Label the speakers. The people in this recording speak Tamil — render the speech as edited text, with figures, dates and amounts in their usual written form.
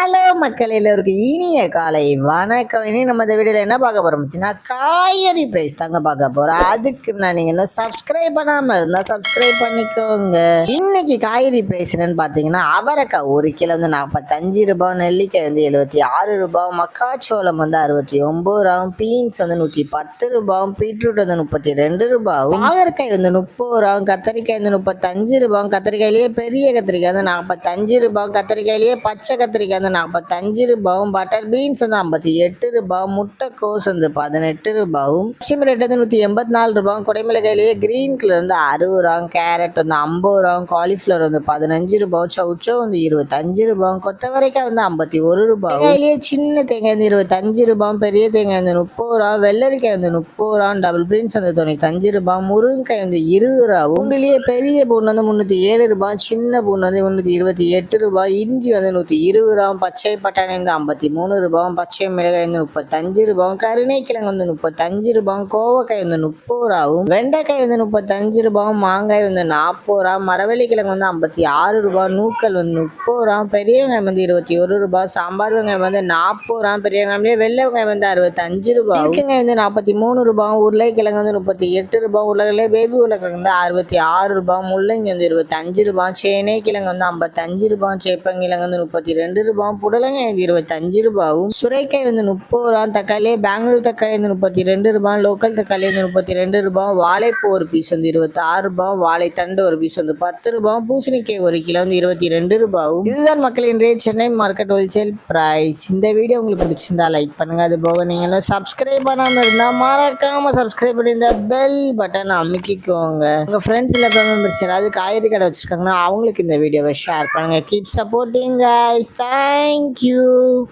Speaker 1: ஹலோ மக்கள் எல்லோருக்கும் இனிய காலை வணக்கம். இனி நம்ம இந்த வீடியோவில் என்ன பார்க்க போகிறோம் பார்த்தீங்கன்னா காய்கறி ப்ரைஸ் தாங்க பார்க்க போகிறோம். அதுக்கு நான் நீங்கள் இன்னும் சப்ஸ்கிரைப் பண்ணாமல் இருந்தால் சப்ஸ்கிரைப் பண்ணிக்கோங்க. இன்னைக்கு காய்கறி ப்ரைஸ் என்னன்னு பார்த்தீங்கன்னா அவரைக்காய் 1 கிலோ வந்து 45 ரூபாய், நெல்லிக்காய் வந்து 76 ரூபாய், மக்காச்சோளம் வந்து 69 ரூபாய், பீன்ஸ் வந்து 110 ரூபாய், பீட்ரூட் வந்து 32 ரூபாய், பாகற்காய் வந்து 30 ரூபாய், கத்திரிக்காய் வந்து 35 ரூபாய், கத்திரிக்காயிலேயே பெரிய கத்திரிக்காய் வந்து 45 ரூபாய், கத்திரிக்காயிலேயே பச்சை கத்திரிக்காய் வந்து 45 ரூபாயும், பட்டர் பீன்ஸ் வந்து 58 ரூபாய், முட்டைக்கோஸ் வந்து 18 ரூபாயும், ரேட் வந்து 184 ரூபாய், குடைமிளகாயிலேயே கிரீன் கலர் வந்து 60 ரூபாய், கேரட் வந்து 50 ரூபாய், காலிஃப்ளவர் வந்து 15 ரூபாய், சவுச்சோ வந்து 25 ரூபாய், கொத்தவரைக்காய் வந்து 51 ரூபாய், தேங்காயிலேயே சின்ன தேங்காய் வந்து 25 ரூபாய், பெரிய தேங்காய் வந்து 30 ரூபாய், வெள்ளரிக்காய் வந்து 30 ரூபாய், டபுள் பீன்ஸ் வந்து 95 ரூபாய், முருங்கைக்காய் வந்து 20 ரூபாய், பூண்டுலேயே பெரிய பூண்டு வந்து 307 ரூபாய், சின்ன பூண்டு வந்து 328 ரூபாய், இஞ்சி வந்து 120 ரூபாய், பச்சை பட்டாணி வந்து 53 ரூபாய், பச்சை மிளகாய் வந்து 35 ரூபாய், கருணைக்கிழங்கு வந்து 35 ரூபாய், கோவக்காய் வந்து 30 ரூபாயும், வெண்டைக்காய் வந்து 35 ரூபாய், மாங்காய் வந்து 40 ரூபாய், மரவள்ளிக்கிழங்கு வந்து 56 ரூபாய், நூக்கல் வந்து 30 ரூபாய், பெரிய வெங்காயம் வந்து 21 ரூபாய், சாம்பார் வெங்காயம் வந்து 40 ரூபாய், பெரிய வெங்காயம் வெள்ளை வெங்காயம் வந்து 65 ரூபாய், வெங்காயம் வந்து 43 ரூபாய், உருளைக்கிழங்கு வந்து 38 ரூபாய், உருளைக்கிழங்கு பேபி உருளைக்கிழங்கு வந்து 66 ரூபாய், முள்ளங்கி வந்து 25 ரூபாய், சேனை கிழங்கு வந்து 55 ரூபாய், சேப்பங்கிழங்கு வந்து 32 ரூபாய், புடலங்காய் வந்து 25 ரூபாயும், சுரைக்காய் வந்து 30 ரூபாய், தக்காளி பெங்களூர் தக்காளி வந்து 32 ரூபாய், லோக்கல் தக்காளி வந்து 32 ரூபாய், வாழைப்பூ ஒரு பீஸ் வந்து 26 ரூபாய், வாழைத்தண்டு ஒரு பீஸ் வந்து 10 ரூபாய், பூசணிக்காய் 1 கிலோ வந்து 22 ரூபாயும். இதுதான் மக்களின் சென்னை மார்க்கெட் ஹோல்சேல் பிரைஸ். இந்த வீடியோ உங்களுக்கு பிடிச்சிருந்தா லைக் பண்ணுங்க. அது போக நீங்க சப்ஸ்கிரைப் பண்ணாம இருந்தா மறக்காம சப்ஸ்கிரைப் பண்ணி இந்த பெல் பட்டன் அமுக்கிக்கோங்க. உங்க ஃப்ரெண்ட்ஸ் இல்ல மெம்பர்ஸ் யாராவது காய்கறி கடை வச்சிருக்காங்கன்னா அவங்களுக்கு இந்த வீடியோவை ஷேர் பண்ணுங்க. Keep supporting guys. Thank you.